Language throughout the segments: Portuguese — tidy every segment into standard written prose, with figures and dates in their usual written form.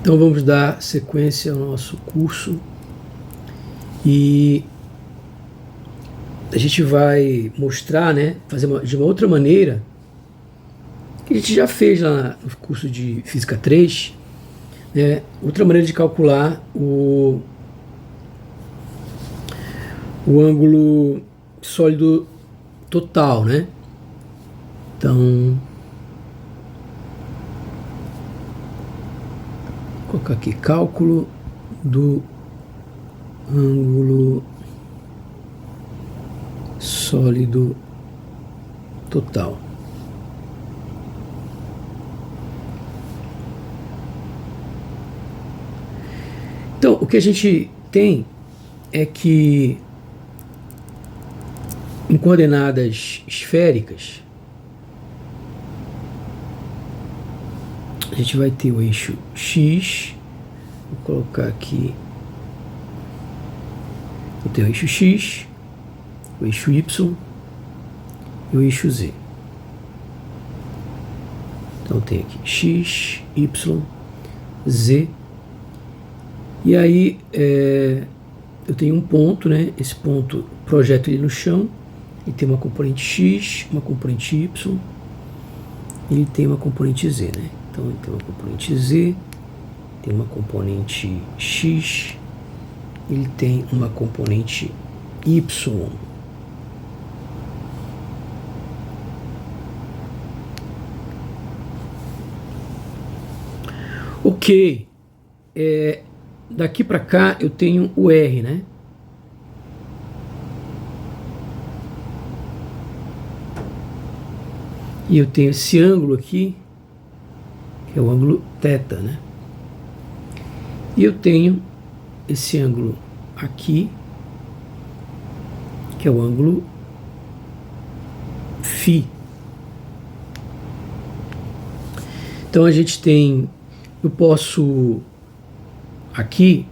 Então vamos dar sequência ao nosso curso e a gente vai mostrar, né, fazer de uma outra maneira que a gente já fez lá no curso de Física 3, né, outra maneira de calcular o ângulo sólido total, né? Então, vou colocar aqui cálculo do ângulo sólido total. Então, o que a gente tem é que em coordenadas esféricas a gente vai ter o eixo X, vou colocar aqui, eu tenho o eixo X, o eixo Y e o eixo Z. Então tem aqui X, Y, Z, e aí eu tenho um ponto, né? Esse ponto projeto ele no chão, e tem uma componente X, uma componente Y, e ele tem uma componente Z, né? Então ele tem uma componente Z, tem uma componente X, ele tem uma componente Y. Ok, daqui para cá eu tenho o R, né? E eu tenho esse ângulo aqui, que é o ângulo θ, né? E eu tenho esse ângulo aqui, que é o ângulo φ. Então a gente tem, eu posso aqui,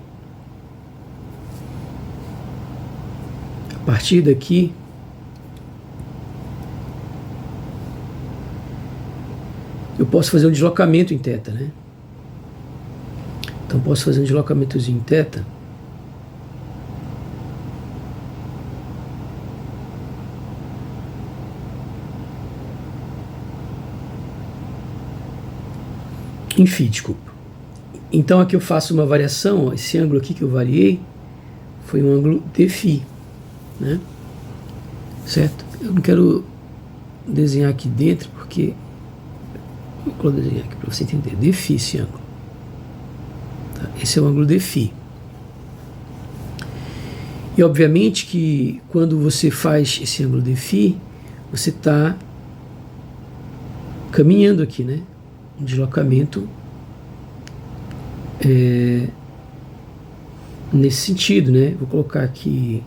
a partir daqui, eu posso fazer um deslocamento em θ, né? Então posso fazer um deslocamentozinho em θ. Enfim, desculpa. Então aqui eu faço uma variação, ó, esse ângulo aqui que eu variei foi um ângulo dφ, né? Certo? Eu não quero desenhar aqui dentro porque vou desenhar aqui para você entender. dφ esse ângulo. Tá? Esse é o ângulo dφ. E obviamente que quando você faz esse ângulo dφ, você está caminhando aqui, né? Um deslocamento nesse sentido, né? Vou colocar aqui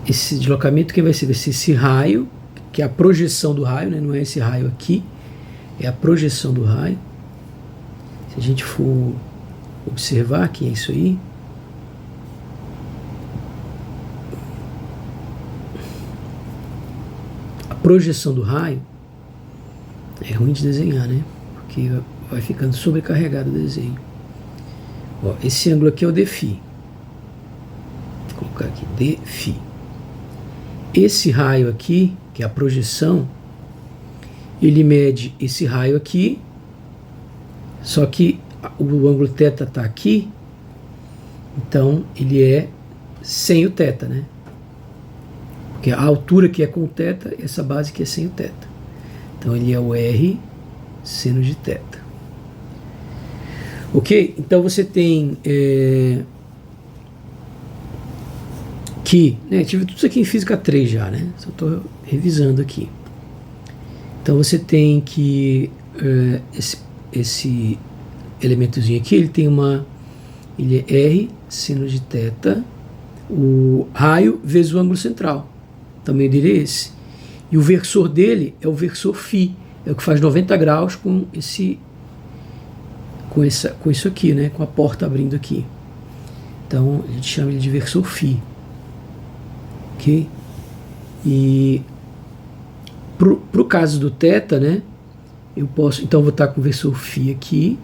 esse deslocamento, que vai ser esse raio, que é a projeção do raio, né? Não é esse raio aqui, é a projeção do raio. Se a gente for observar que é isso aí, a projeção do raio é ruim de desenhar, né? Porque vai ficando sobrecarregado o desenho. Ó, esse ângulo aqui é o dφ. Vou colocar aqui dφ. Esse raio aqui, que é a projeção, ele mede esse raio aqui, só que o ângulo θ está aqui, então ele é sem o θ, né? Porque a altura que é com o θ, essa base que é sem o θ. Então ele é o R seno de θ. Ok? Então você tem que, né, tive tudo isso aqui em Física 3 já, né? Só estou revisando aqui. Então você tem que esse elementozinho aqui, ele é R seno de θ, o raio vezes o ângulo central. Também direi esse. E o versor dele é o versor φ, é o que faz 90 graus com isso aqui, né? Com a porta abrindo aqui. Então a gente chama ele de versor φ. Ok? E pro caso do θ, né? Eu posso, então vou estar com o versor φ aqui,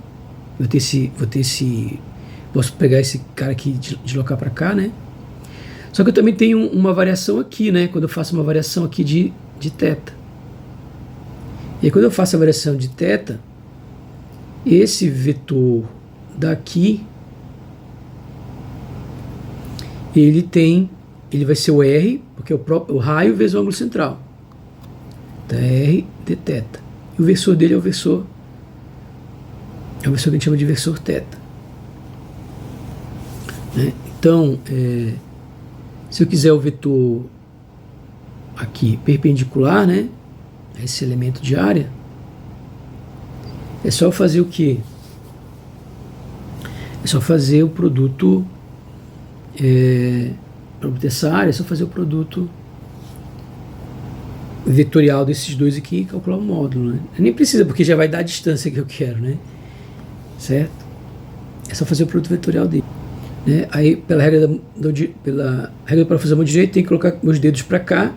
posso pegar esse cara aqui e deslocar para cá, né? Só que eu também tenho uma variação aqui, né? Quando eu faço uma variação aqui de θ. E aí, quando eu faço a variação de θ, esse vetor daqui, ele vai ser o R, porque é o raio vezes o ângulo central. Então é R dθ. E o versor dele é o versor que a gente chama de versor θ. Né? Então, se eu quiser o vetor aqui perpendicular, né, a esse elemento de área, é só fazer o quê? É só fazer o produto, para obter essa área, é só fazer o produto vetorial desses dois aqui e calcular o módulo, né? Nem precisa, porque já vai dar a distância que eu quero, né? Certo? É só fazer o produto vetorial dele. Né? Aí, pela regra do parafusar mão direita, tem que colocar meus dedos para cá,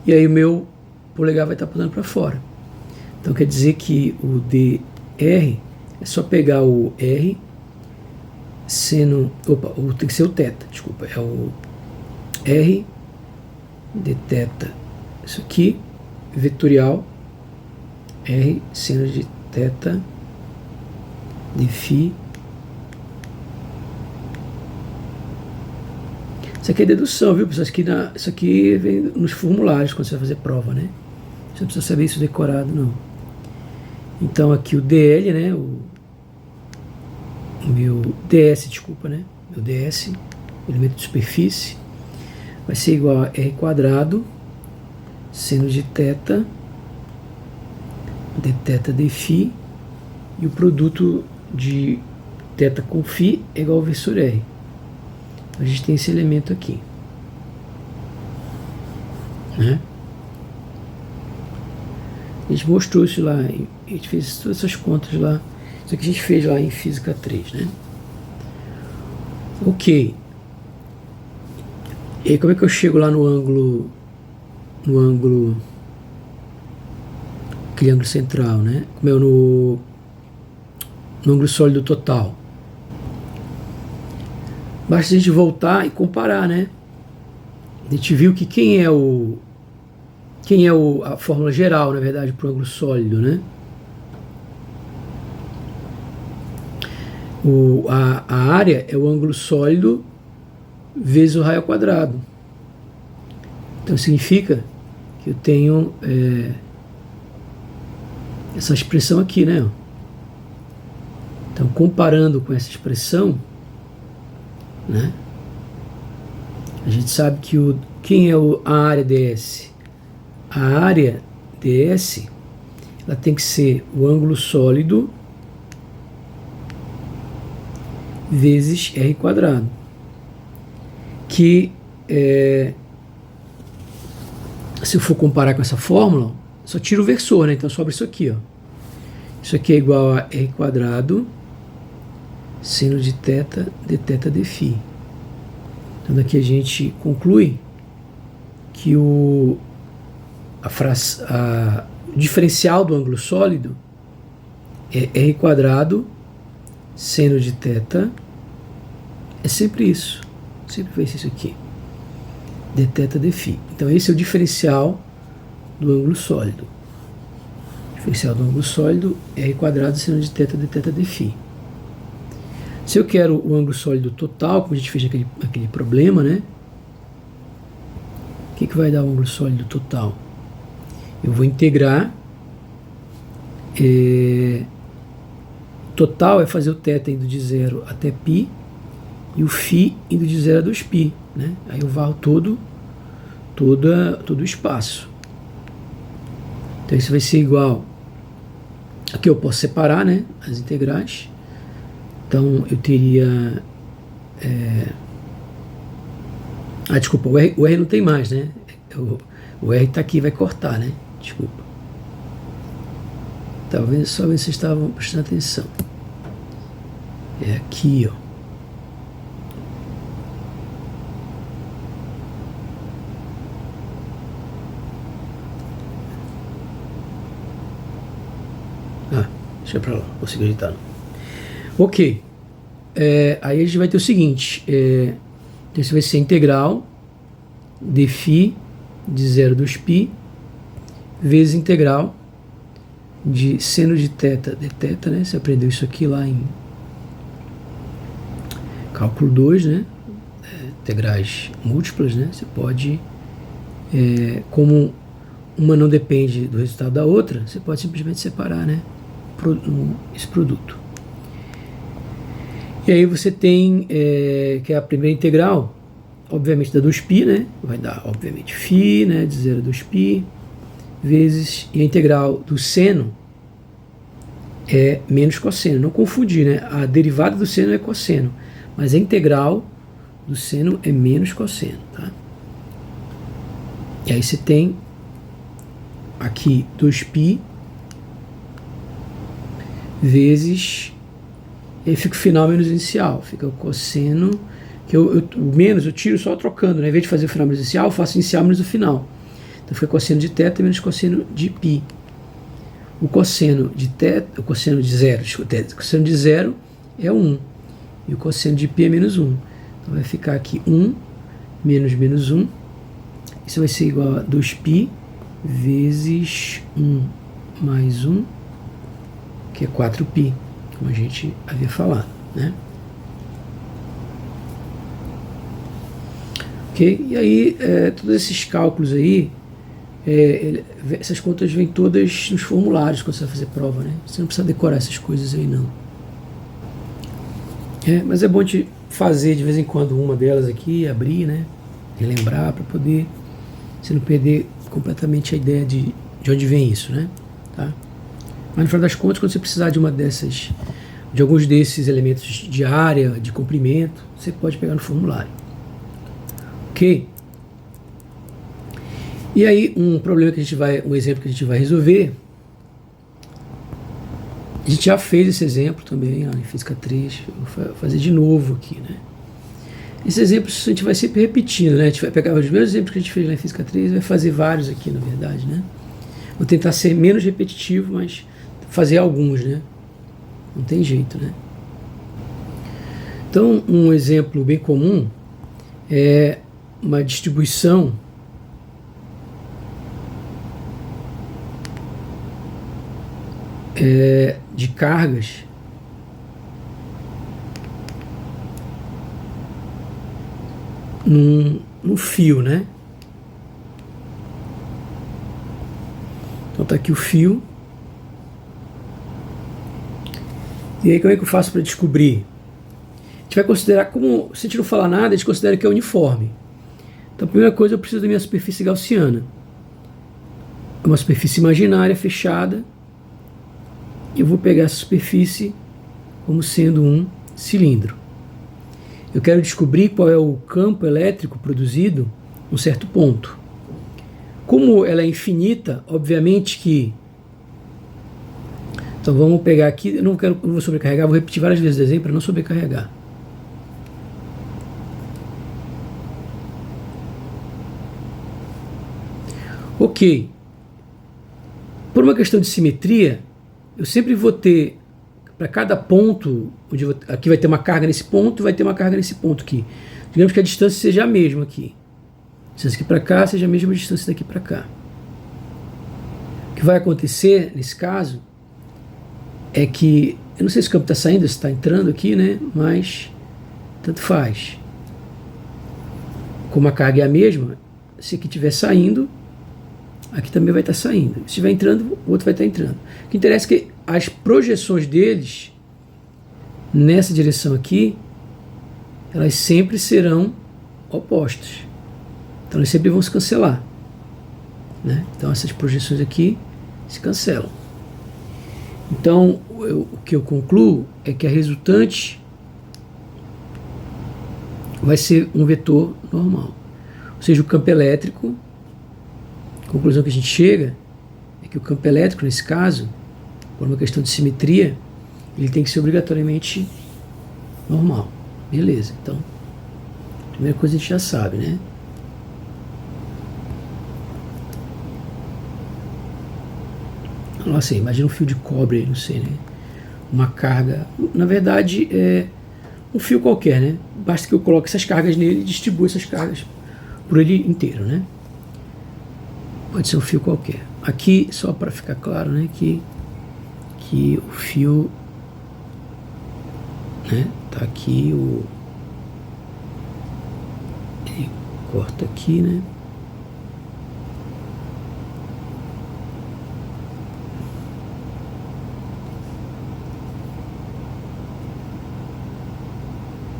e aí o meu polegar vai estar apontando para fora. Então quer dizer que o dr é só pegar o R seno, tem que ser o θ, desculpa, é o R dθ, isso aqui, vetorial, R seno de θ de φ. Isso aqui é dedução, viu, pessoal? Isso aqui vem nos formulários quando você vai fazer prova, né? Você não precisa saber isso decorado, não. Então aqui o dl, né? O meu ds, desculpa, né? Meu ds, elemento de superfície, vai ser igual a r quadrado seno de θ dθ de φ, e o produto de θ com φ é igual ao versor R. A gente tem esse elemento aqui, né? A gente mostrou isso lá, a gente fez todas essas contas lá. Isso aqui a gente fez lá em Física 3, né? Ok. E aí, como é que eu chego lá no ângulo, aquele ângulo central, né? Como é no ângulo sólido total? Basta a gente voltar e comparar, né? A gente viu que quem é a fórmula geral, na verdade, para o ângulo sólido, né? A área é o ângulo sólido vezes o raio ao quadrado. Então significa que eu tenho essa expressão aqui, né? Então, comparando com essa expressão, né, a gente sabe que quem é a área ds? A área ds, ela tem que ser o ângulo sólido vezes r quadrado, que se eu for comparar com essa fórmula, só tiro o versor, né? Então sobra isso aqui, ó. Isso aqui é igual a r quadrado seno de θ dθ de φ. Então daqui a gente conclui que o diferencial do ângulo sólido é r quadrado seno de θ, é sempre isso, sempre vai ser isso aqui, dθ de φ. Então esse é o diferencial do ângulo sólido. O diferencial do ângulo sólido é r quadrado seno de θ dθ de φ. Se eu quero o ângulo sólido total, como a gente fez naquele problema, né? O que vai dar o ângulo sólido total? Eu vou integrar. Total é fazer o θ indo de 0 até π e o φ indo de 0 a 2π, né? Aí eu varro todo o espaço. Então isso vai ser igual. Aqui eu posso separar, né, as integrais. Então eu teria. Desculpa, o R não tem mais, né? O R está aqui, vai cortar, né? Desculpa. Talvez só ver se vocês estavam prestando atenção. É aqui, ó. Deixa pra lá, não consigo editar não. Ok. Aí a gente vai ter o seguinte. Então isso vai ser integral de φ de 0 dos π vezes integral de seno de θ de θ, né? Você aprendeu isso aqui lá em cálculo 2, né? Integrais múltiplas, né? Você pode, como uma não depende do resultado da outra, você pode simplesmente separar, né? Esse produto. E aí você tem, que é a primeira integral, obviamente da 2π, né? Vai dar, obviamente, φ, né? De 0 a 2π, vezes, e a integral do seno é menos cosseno. Não confundir, né? A derivada do seno é cosseno, mas a integral do seno é menos cosseno, tá? E aí você tem aqui 2π vezes, e aí fica o final menos inicial, fica o cosseno, que o menos eu tiro só trocando, né? Em vez de fazer o final menos inicial, eu faço inicial menos o final. Então fica cosseno de θ menos cosseno de π. O cosseno de θ, o cosseno de 0, o cosseno de 0 é 1, e o cosseno de π é menos 1. Então vai ficar aqui 1 menos menos 1, isso vai ser igual a 2π vezes 1 mais 1, que é 4π, como a gente havia falado, né? Ok? E aí, todos esses cálculos aí, essas contas vêm todas nos formulários quando você vai fazer prova, né? Você não precisa decorar essas coisas aí, não. Mas é bom te fazer de vez em quando uma delas aqui, abrir, né? Relembrar, para poder você não perder completamente a ideia de onde vem isso, né? Tá? Mas no final das contas, quando você precisar de uma dessas, de alguns desses elementos de área, de comprimento, você pode pegar no formulário. Ok? E aí, um exemplo que a gente vai resolver, a gente já fez esse exemplo também, em Física 3, vou fazer de novo aqui, né? Esses exemplos a gente vai sempre repetindo, né? A gente vai pegar os mesmos exemplos que a gente fez lá em Física 3 e vai fazer vários aqui, na verdade, né? Vou tentar ser menos repetitivo, mas fazer alguns, né? Não tem jeito, né? Então, um exemplo bem comum é uma distribuição de cargas num fio, né? Então tá aqui o fio. E aí como é que eu faço para descobrir? A gente vai considerar, como se a gente não falar nada, a gente considera que é uniforme. Então a primeira coisa, eu preciso da minha superfície gaussiana. É uma superfície imaginária, fechada. E eu vou pegar essa superfície como sendo um cilindro. Eu quero descobrir qual é o campo elétrico produzido em um certo ponto. Como ela é infinita, obviamente que... Então vamos pegar aqui, eu não vou sobrecarregar, vou repetir várias vezes o desenho para não sobrecarregar. Ok. Por uma questão de simetria, eu sempre vou ter, para cada ponto, aqui vai ter uma carga nesse ponto e vai ter uma carga nesse ponto aqui. Digamos que a distância seja a mesma aqui. A distância aqui para cá seja a mesma distância daqui para cá. O que vai acontecer, nesse caso, é que, eu não sei se o campo está saindo, se está entrando aqui, né? Mas, tanto faz. Como a carga é a mesma, se aqui estiver saindo, aqui também vai estar saindo. Se estiver entrando, o outro vai estar entrando. O que interessa é que as projeções deles, nessa direção aqui, elas sempre serão opostas. Então, elas sempre vão se cancelar, né? Então, essas projeções aqui se cancelam. Então, o que eu concluo é que a resultante vai ser um vetor normal. Ou seja, o campo elétrico, a conclusão que a gente chega é que o campo elétrico, nesse caso, por uma questão de simetria, ele tem que ser obrigatoriamente normal. Beleza, então, a primeira coisa a gente já sabe, né? Nossa, imagina um fio de cobre aí, não sei, né? uma carga. Na verdade, é um fio qualquer, né? Basta que eu coloque essas cargas nele e distribua essas cargas por ele inteiro, né? Pode ser um fio qualquer. Aqui, só para ficar claro, né, que o fio, né, tá aqui, ele corta aqui, né?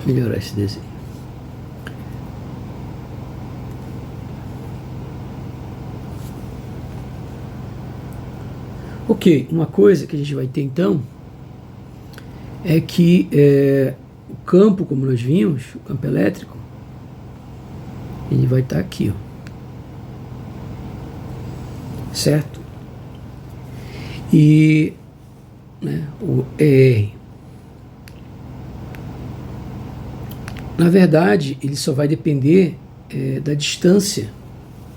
Melhorar esse desenho. Ok, uma coisa que a gente vai ter então é que o campo, como nós vimos, o campo elétrico, ele vai estar aqui, ó. Certo? E, né, o ER, na verdade, ele só vai depender da distância,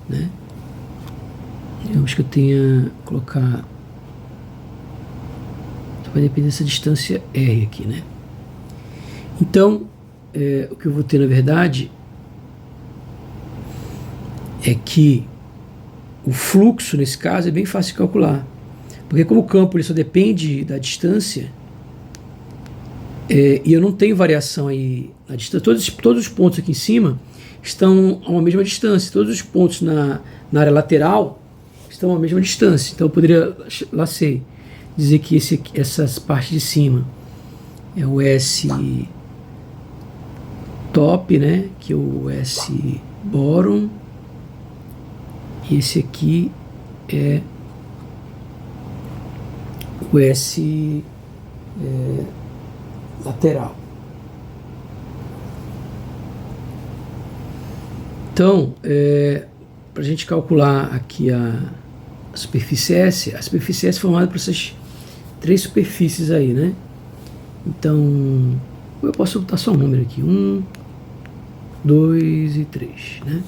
né? Digamos que eu tenha colocar, só vai depender dessa distância R aqui, né? Então, o que eu vou ter, na verdade, é que o fluxo, nesse caso, é bem fácil de calcular. Porque como o campo ele só depende da distância, e eu não tenho variação aí na distância, todos os pontos aqui em cima estão a uma mesma distância, todos os pontos na área lateral estão a mesma distância. Então eu poderia, lá sei, dizer que essas partes de cima é o S top, né, que é o S bottom, e esse aqui é o S lateral. Então, para a gente calcular aqui a superfície S é formada por essas três superfícies aí, né? Então, eu posso botar só um número aqui, 1, 2 e 3, né?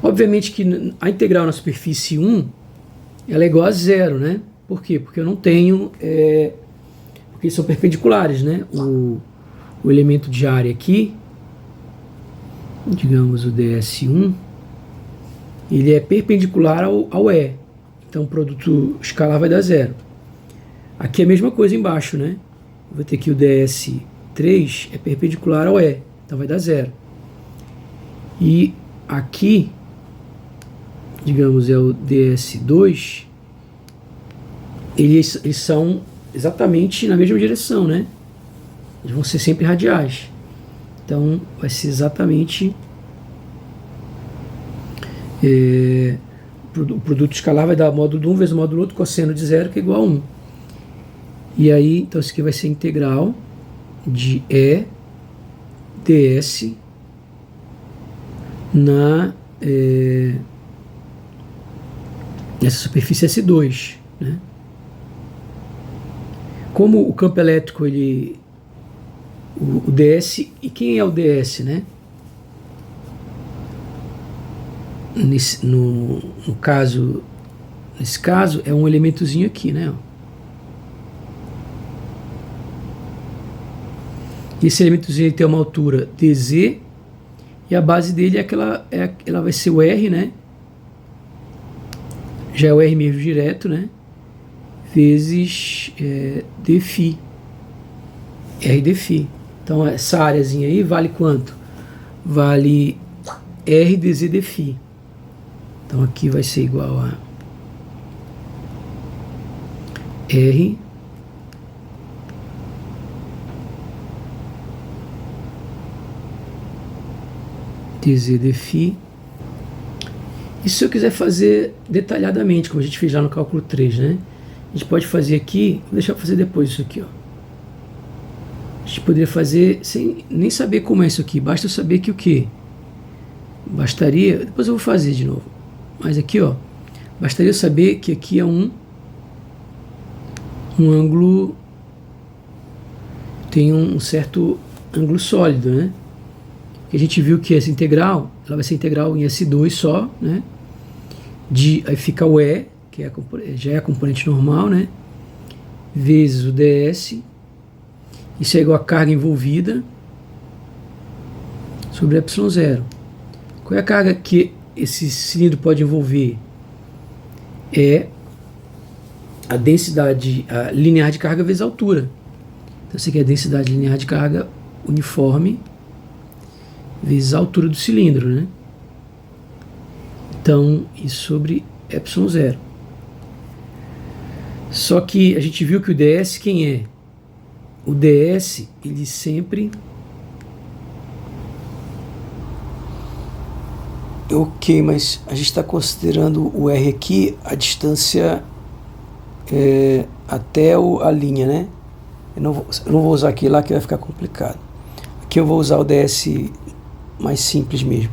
Obviamente que a integral na superfície 1, ela é igual a zero, né? Por quê? Porque eu não tenho, porque são perpendiculares, né? O elemento de área aqui, digamos o ds1, ele é perpendicular ao E. Então o produto escalar vai dar zero. Aqui é a mesma coisa embaixo, né? Eu vou ter que o ds3 é perpendicular ao E, então vai dar zero. E aqui, digamos, é o ds2, eles são exatamente na mesma direção, né? Eles vão ser sempre radiais. Então, vai ser exatamente o produto escalar vai dar módulo de 1 vezes o módulo do outro, cosseno de 0, que é igual a 1. E aí, então, isso aqui vai ser integral de E ds nessa superfície S2, né? Como o campo elétrico, o ds, e quem é o ds, né? Nesse caso, é um elementozinho aqui, né? Esse elementozinho tem uma altura dz, e a base dele ela vai ser o R, né? Já é o R mesmo direto, né? Vezes dφ. R dφ. Então essa áreazinha aí vale quanto? Vale R dz dφ. Então aqui vai ser igual a R dz dφ. E se eu quiser fazer detalhadamente, como a gente fez lá no cálculo 3, né? A gente pode fazer aqui, vou deixar eu fazer depois isso aqui, ó. A gente poderia fazer sem nem saber como é isso aqui, basta eu saber que o que? Bastaria, depois eu vou fazer de novo, mas aqui, ó, bastaria eu saber que aqui é um ângulo, tem um certo ângulo sólido, né? Que a gente viu que essa integral, ela vai ser integral em S2 só, né? Aí fica o E, que já é a componente normal, né? vezes o ds, isso é igual a carga envolvida sobre ε0. Qual é a carga que esse cilindro pode envolver? É a densidade linear de carga vezes a altura. Então, isso aqui é a densidade linear de carga uniforme vezes a altura do cilindro, né? Então, isso sobre ε0. Só que a gente viu que o ds quem é? O ds, ele sempre... Ok, mas a gente está considerando o R aqui a distância até a linha, né? Eu não vou usar aqui lá que vai ficar complicado. Aqui eu vou usar o ds mais simples mesmo.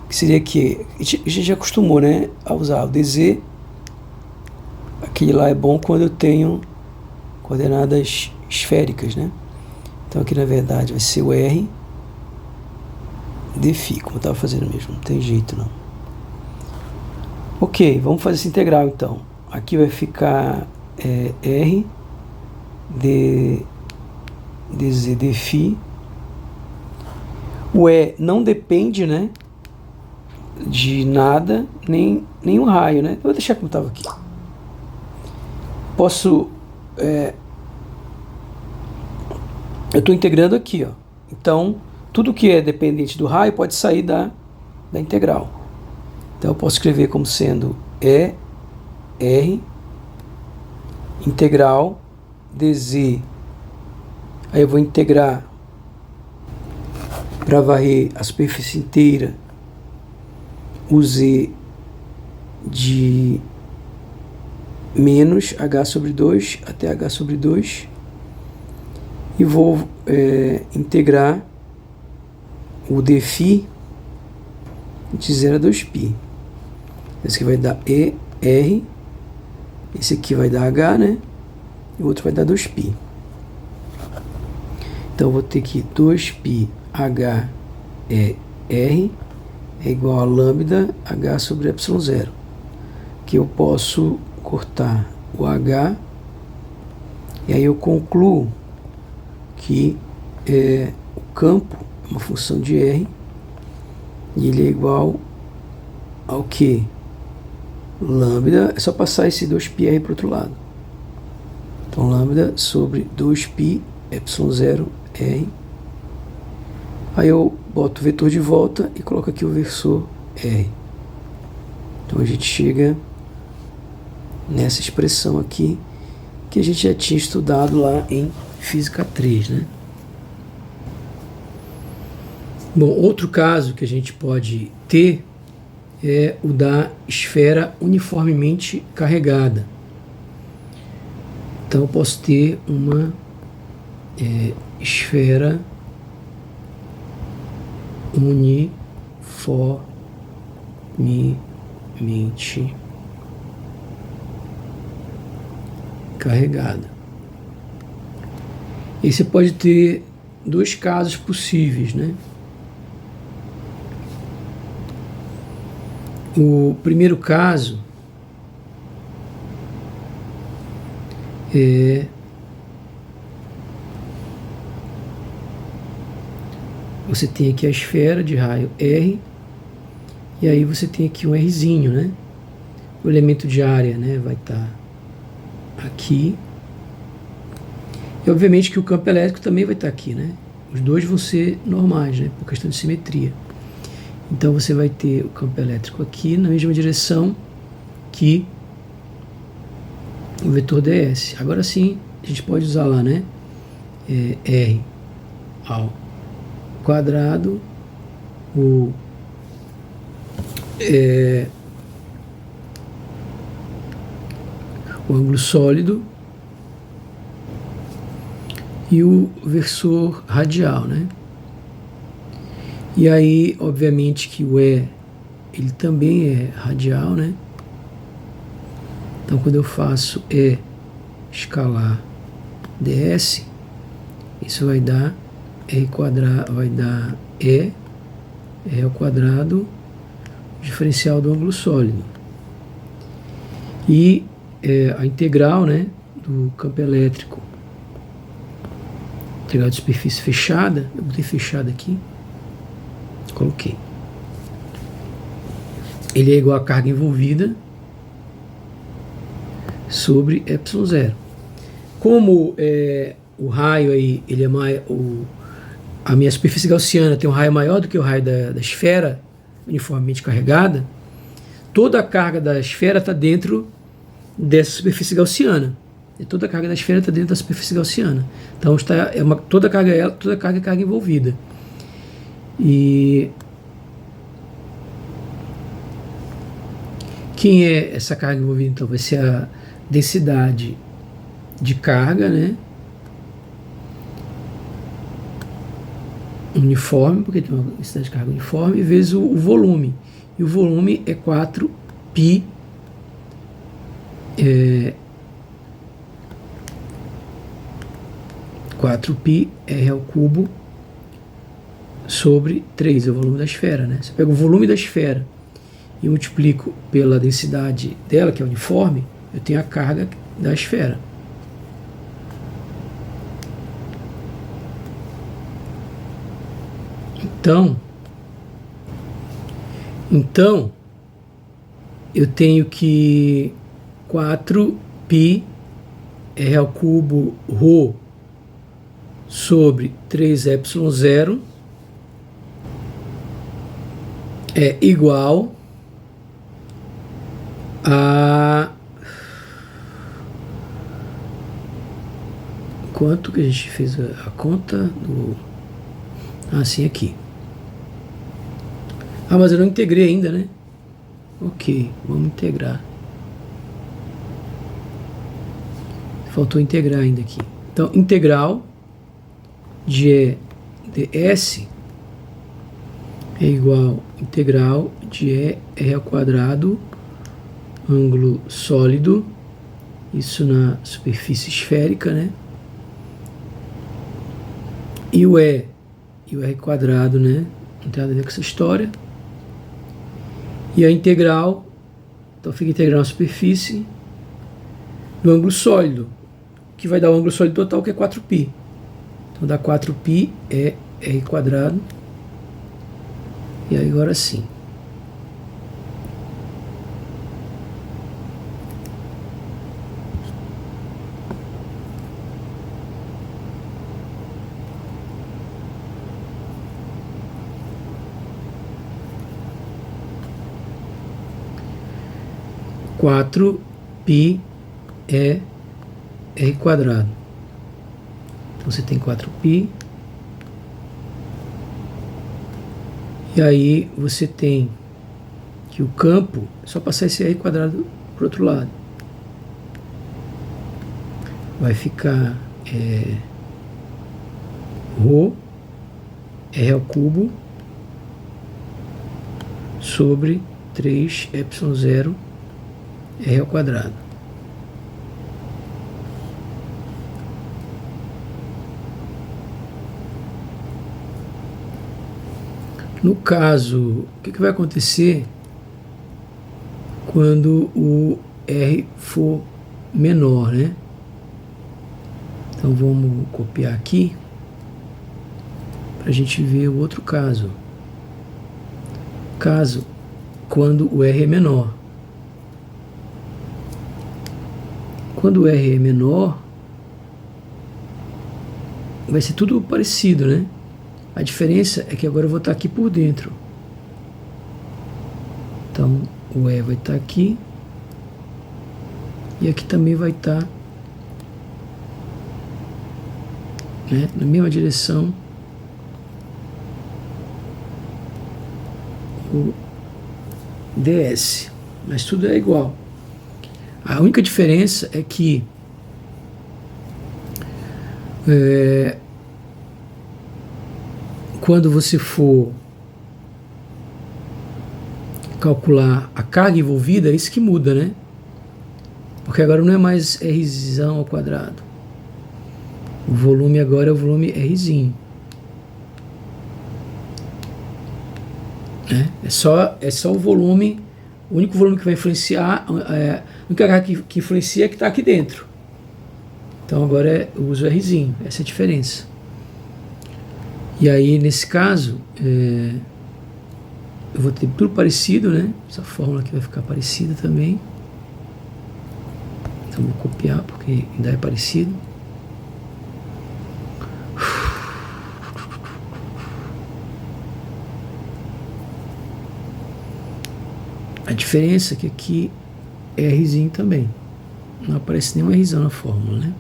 Que seria que a gente já acostumou, né, a usar o dz. Aquele lá é bom quando eu tenho coordenadas esféricas, né? Então aqui na verdade vai ser o R dφ, como eu estava fazendo mesmo, não tem jeito não. Ok, vamos fazer essa integral então. Aqui vai ficar R dz dφ. O E não depende, né, de nada, nem um raio, né? Eu vou deixar como estava aqui. Posso... eu estou integrando aqui, ó. Então, tudo que é dependente do raio pode sair da integral. Então, eu posso escrever como sendo R integral dz. Aí eu vou integrar para varrer a superfície inteira o z de menos h sobre 2 até h sobre 2 e vou integrar o dφ de 0 a 2π. Esse aqui vai dar ER, esse aqui vai dar H, né? E o outro vai dar 2π. Então eu vou ter que 2π H R é igual a lambda H sobre ε0. Que eu posso cortar o H e aí eu concluo que o campo é uma função de R e ele é igual ao que? Lambda, é só passar esse 2πr para o outro lado. Então lambda sobre 2π ε0 R. Aí eu boto o vetor de volta e coloco aqui o versor R. Então a gente chega nessa expressão aqui que a gente já tinha estudado lá em Física 3, né? Bom, outro caso que a gente pode ter é o da esfera uniformemente carregada. Então eu posso ter uma esfera uniformemente carregada. E você pode ter dois casos possíveis, né? O primeiro caso é você tem aqui a esfera de raio R e aí você tem aqui um Rzinho, né? O elemento de área, né, vai estar aqui. E obviamente que o campo elétrico também vai estar aqui, né? Os dois vão ser normais, né, por questão de simetria. Então você vai ter o campo elétrico aqui na mesma direção que o vetor ds. Agora sim, a gente pode usar lá, né? R ao quadrado, o ângulo sólido e o versor radial, né? E aí, obviamente que o E, ele também é radial, né? Então, quando eu faço E escalar ds, isso vai dar R quadrado, vai dar E ao quadrado, diferencial do ângulo sólido. E a integral, né, do campo elétrico integral de superfície fechada, eu botei fechada aqui, coloquei. Ele é igual a carga envolvida sobre ε0. Como o raio aí, ele é a minha superfície gaussiana tem um raio maior do que o raio da esfera uniformemente carregada, toda a carga da esfera está dentro dessa superfície gaussiana. E toda a carga da esfera está dentro da superfície gaussiana. Então toda a carga é carga envolvida. E quem é essa carga envolvida? Então vai ser a densidade de carga, né? Uniforme, porque tem uma densidade de carga uniforme, vezes o volume. E o volume é 4π 4π r ao cubo sobre 3, é o volume da esfera, né? Você pega o volume da esfera e multiplico pela densidade dela, que é uniforme, eu tenho a carga da esfera. Então eu tenho que 4π r ao cubo ρ sobre 3ε0 é igual a quanto que a gente fez a conta do assim aqui. Mas eu não integrei ainda, né? Ok, vamos integrar. Faltou integrar ainda aqui. Então, integral de E ds é igual a integral de E r ao quadrado, ângulo sólido, isso na superfície esférica, né? E o E e o R quadrado, né? Não tem nada a ver com essa história. E a integral, então fica integral na superfície do ângulo sólido, que vai dar o ângulo sólido total, que é 4π. Então dá 4π é R quadrado. E aí agora sim. Quatro π é R quadrado. Então você tem 4π. E aí você tem que o campo, é só passar esse R quadrado para o outro lado. Vai ficar ρ R ao cubo sobre 3ε0 R ao quadrado. No caso, o que vai acontecer quando o R for menor, né? Então vamos copiar aqui para a gente ver o outro caso. Caso quando o R é menor. Quando o R é menor, vai ser tudo parecido, né? A diferença é que agora eu vou estar aqui por dentro. Então, o E vai estar aqui. E aqui também vai estar, né, na mesma direção o ds. Mas tudo é igual. A única diferença é que quando você for calcular a carga envolvida, é isso que muda, né? Porque agora não é mais R ao quadrado. O volume agora é o volume Rzinho. É só o volume, o único volume que vai influenciar, a única carga que influencia é que está aqui dentro. Então agora eu uso Rzinho, essa é a diferença. E aí nesse caso, eu vou ter tudo parecido, né? Essa fórmula aqui vai ficar parecida também. Então vou copiar porque ainda é parecido. A diferença é que aqui é Rzinho também. Não aparece nenhum Rzão na fórmula, né?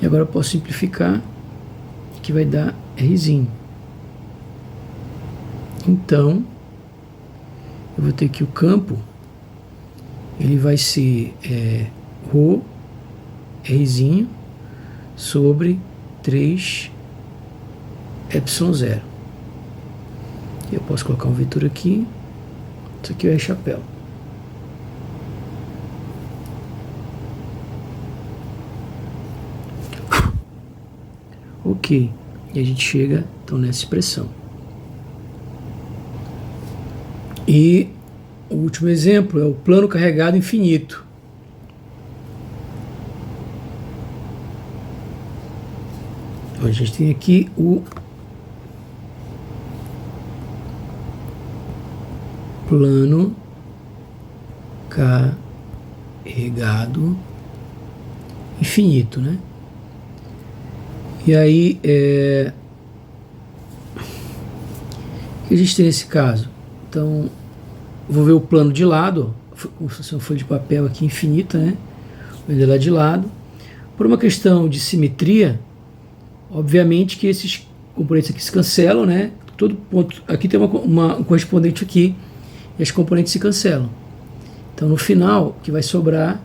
E agora eu posso simplificar, que vai dar Rzinho. Então, eu vou ter que o campo, ele vai ser ρ, Rzinho, sobre 3 ε0. Eu posso colocar um vetor aqui. Isso aqui é o R chapéu. Ok. E a gente chega, então, nessa expressão. E o último exemplo é o plano carregado infinito. Então, a gente tem aqui o plano carregado infinito, né? E aí, o que a gente tem nesse caso? Então, vou ver o plano de lado, como se fosse uma folha de papel aqui infinita, né? Vou ver lá de lado. Por uma questão de simetria, obviamente que esses componentes aqui se cancelam, né? Todo ponto, aqui tem um correspondente aqui, e as componentes se cancelam. Então, no final, o que vai sobrar,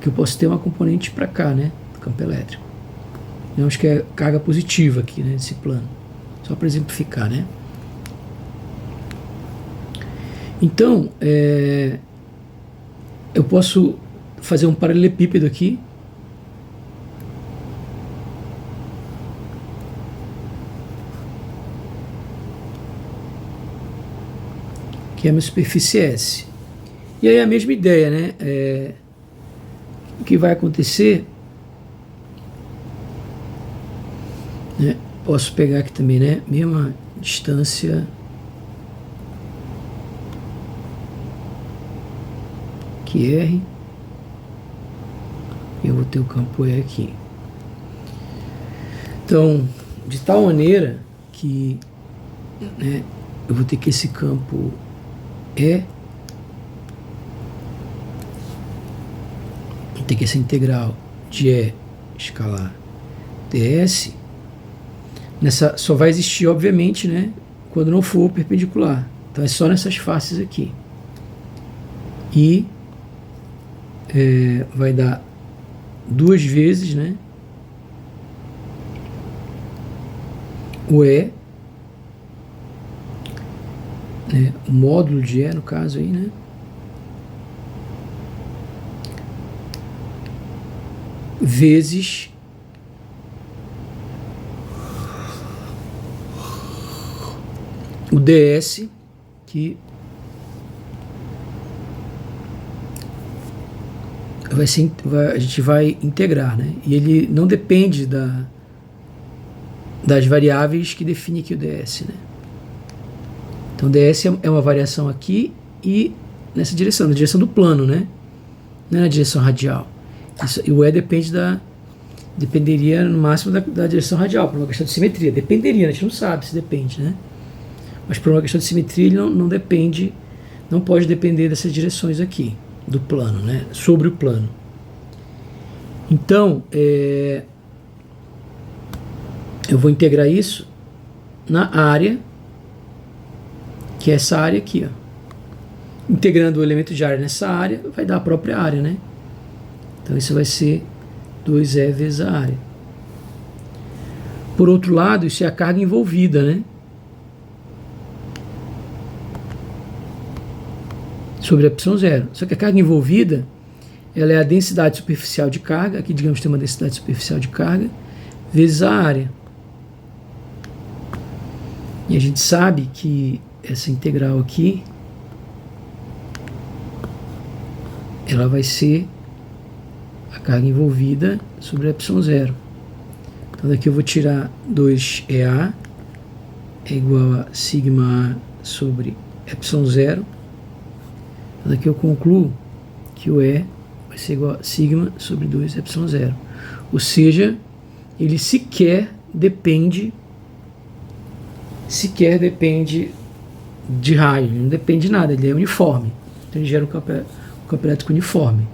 que eu posso ter uma componente para cá, né? Do campo elétrico. Eu acho que é carga positiva aqui, né? Nesse plano. Só para exemplificar, né? Então, eu posso fazer um paralelepípedo aqui. Que é a minha superfície S. E aí a mesma ideia, né? O que vai acontecer, né? Posso pegar aqui também, né? Mesma distância que R. Eu vou ter o campo E aqui. Então, de tal maneira que, né, eu vou ter que esse campo E tem que essa integral de E escalar ds só vai existir, obviamente, né, quando não for perpendicular. Então é só nessas faces aqui. E vai dar 2 vezes, né, o E, né, o módulo de E, no caso aí, né, vezes o ds, que a gente vai integrar, né? E ele não depende das variáveis que define aqui o ds, né? Então ds é uma variação aqui e nessa direção, na direção do plano, né? Não é na direção radial. E o E dependeria no máximo da direção radial, por uma questão de simetria. Dependeria, a gente não sabe se depende, né? Mas por uma questão de simetria ele não depende, não pode depender dessas direções aqui do plano, né? Sobre o plano. Então, eu vou integrar isso na área, que é essa área aqui, ó. Integrando o elemento de área nessa área, vai dar a própria área, né? Então isso vai ser 2E vezes a área. Por outro lado, isso é a carga envolvida, né? Sobre a ε0. Só que a carga envolvida, ela é a densidade superficial de carga, aqui digamos tem uma densidade superficial de carga, vezes a área. E a gente sabe que essa integral aqui, ela vai ser a carga envolvida sobre ε0. Então daqui eu vou tirar 2EA é igual a sigma A sobre ε0. Então daqui eu concluo que o E vai ser igual a sigma sobre 2ε0. Ou seja, ele sequer depende de raio, ele não depende de nada, ele é uniforme. Então ele gera um campo elétrico uniforme.